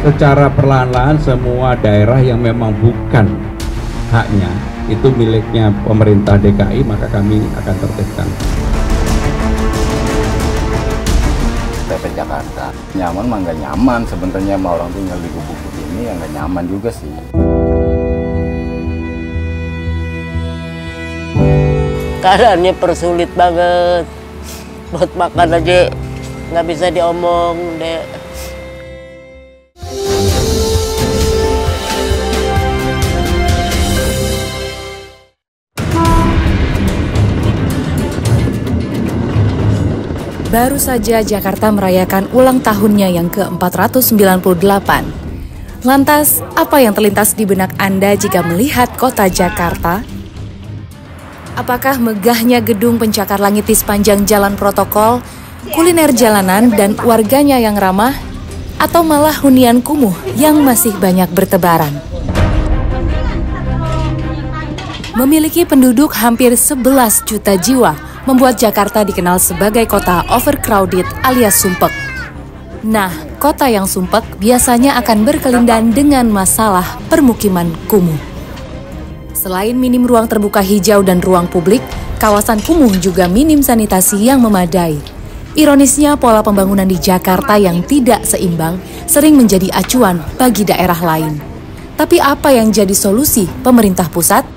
secara perlahan-lahan semua daerah yang memang bukan haknya, itu miliknya pemerintah DKI, maka kami akan tertibkan. PP Jakarta nyaman mah nggak nyaman sebenarnya, sama orang tinggal di gubuk ini yang nggak nyaman juga sih. Keadaannya persulit banget, buat makan aja nggak bisa diomong deh. Baru saja Jakarta merayakan ulang tahunnya yang ke-498. Lantas, apa yang terlintas di benak Anda jika melihat kota Jakarta? Apakah megahnya gedung pencakar langit di sepanjang jalan protokol, kuliner jalanan dan warganya yang ramah, atau malah hunian kumuh yang masih banyak bertebaran? Memiliki penduduk hampir 11 juta jiwa, membuat Jakarta dikenal sebagai kota overcrowded alias sumpek. Nah, kota yang sumpek biasanya akan berkelindan dengan masalah permukiman kumuh. Selain minim ruang terbuka hijau dan ruang publik, kawasan kumuh juga minim sanitasi yang memadai. Ironisnya, pola pembangunan di Jakarta yang tidak seimbang sering menjadi acuan bagi daerah lain. Tapi apa yang jadi solusi pemerintah pusat?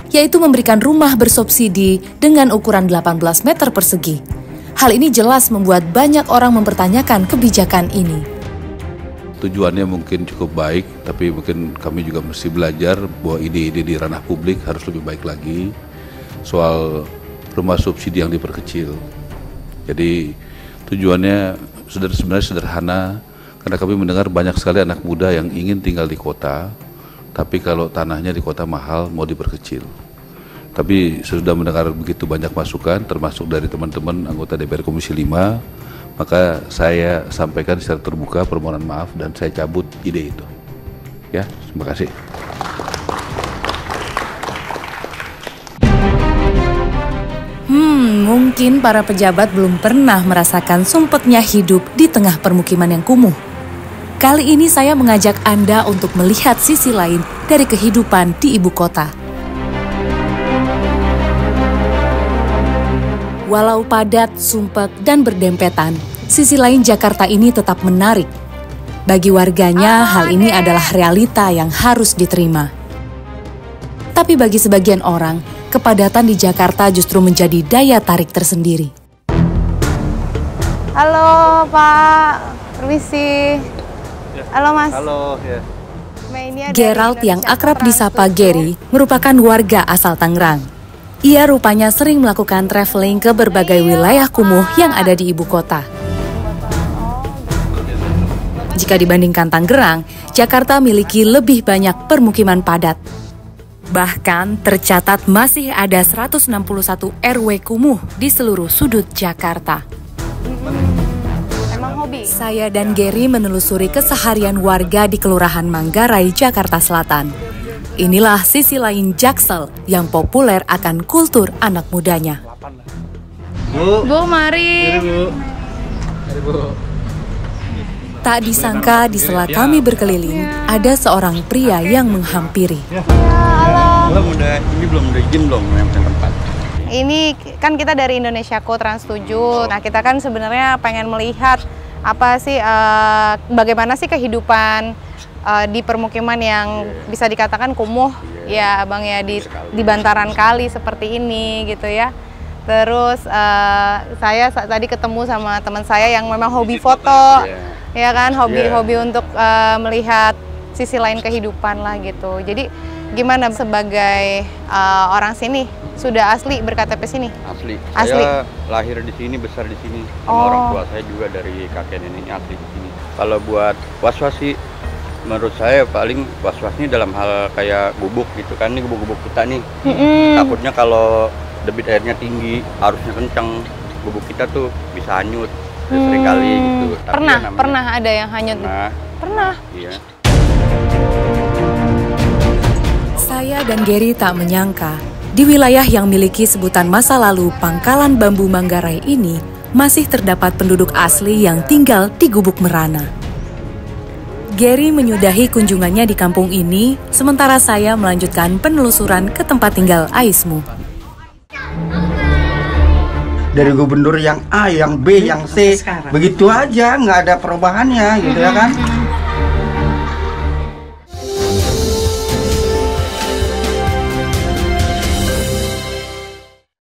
Yaitu memberikan rumah bersubsidi dengan ukuran 18 meter persegi. Hal ini jelas membuat banyak orang mempertanyakan kebijakan ini. Tujuannya mungkin cukup baik, tapi mungkin kami juga mesti belajar bahwa ide-ide di ranah publik harus lebih baik lagi soal rumah subsidi yang diperkecil. Jadi tujuannya sebenarnya sederhana, karena kami mendengar banyak sekali anak muda yang ingin tinggal di kota, tapi kalau tanahnya di kota mahal mau diperkecil. Tapi sudah mendengar begitu banyak masukan, termasuk dari teman-teman anggota DPR Komisi 5, maka saya sampaikan secara terbuka permohonan maaf dan saya cabut ide itu. Ya, terima kasih. Mungkin para pejabat belum pernah merasakan sumpeknya hidup di tengah permukiman yang kumuh. Kali ini saya mengajak Anda untuk melihat sisi lain dari kehidupan di ibu kota. Walau padat, sumpek, dan berdempetan, sisi lain Jakarta ini tetap menarik. Bagi warganya, hal ini adalah realita yang harus diterima. Tapi bagi sebagian orang, kepadatan di Jakarta justru menjadi daya tarik tersendiri. Halo Pak, permisi. Halo Mas. Halo, ya. Gerald yang akrab disapa Gary merupakan warga asal Tangerang. Ia rupanya sering melakukan traveling ke berbagai wilayah kumuh yang ada di ibu kota. Jika dibandingkan Tangerang, Jakarta memiliki lebih banyak permukiman padat. Bahkan tercatat masih ada 161 RW kumuh di seluruh sudut Jakarta. Saya dan Gary menelusuri keseharian warga di Kelurahan Manggarai, Jakarta Selatan. Inilah sisi lain Jaksel yang populer akan kultur anak mudanya. Bu, mari. Mari, Bu. Tak disangka di sela kami berkeliling, ada seorang pria yang menghampiri. Ini belum udah izin belum yang tempat. Ini kan kita dari Indonesiaco Trans 7. Nah, kita kan sebenarnya pengen melihat apa sih bagaimana sih kehidupan di permukiman yang bisa dikatakan kumuh ya Bang ya, di bantaran kali seperti ini gitu ya. Terus saya tadi ketemu sama teman saya yang memang hobi foto ya kan, hobi untuk melihat sisi lain kehidupan lah gitu. Jadi gimana sebagai orang sini, sudah asli berKTP sini? Asli. Asli. Saya lahir di sini, besar di sini. Sama orang tua saya juga dari kakek neneknya asli di sini. Kalau buat was-was sih, menurut saya paling was-wasnya dalam hal kayak gubuk gitu kan, ini gubuk-gubuk kita nih. Takutnya kalau debit airnya tinggi, arusnya kencang, gubuk kita tuh bisa hanyut seringkali gitu. Pernah ada yang hanyut? Pernah. Iya. Saya dan Gary tak menyangka, di wilayah yang memiliki sebutan masa lalu Pangkalan Bambu Manggarai ini, masih terdapat penduduk asli yang tinggal di gubuk merana. Gary menyudahi kunjungannya di kampung ini, sementara saya melanjutkan penelusuran ke tempat tinggal Aismu. Dari gubernur yang A, yang B, yang C, begitu aja, nggak ada perubahannya gitu ya kan.